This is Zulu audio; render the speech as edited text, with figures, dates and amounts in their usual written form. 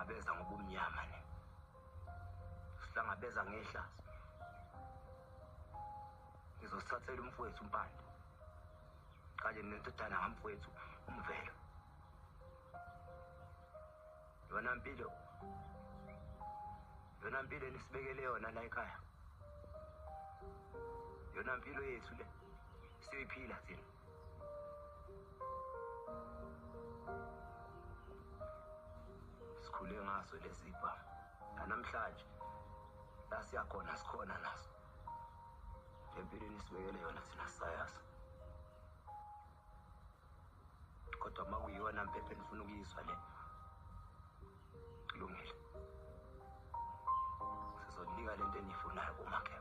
sihlangabeza ngobumnyama ne. Sihlangabeza ngehlazo. Ngizosithathela umfowethu uMpande. Kanje nentodana kamfowethu uMvelo. Yona mpilo nisibekele yona la ekhaya. Yona mpilo yethu le siyiphila thina. Sikhule ngaso lesipha. Namhlanje la siyakhona sikhona naso. Impilo nisibekele yona thina sayasa. Kodwa makuyiyona mpephe nifuna ukuyizwa le. Kulungile. Sizonika lento enifunayo kumakhe.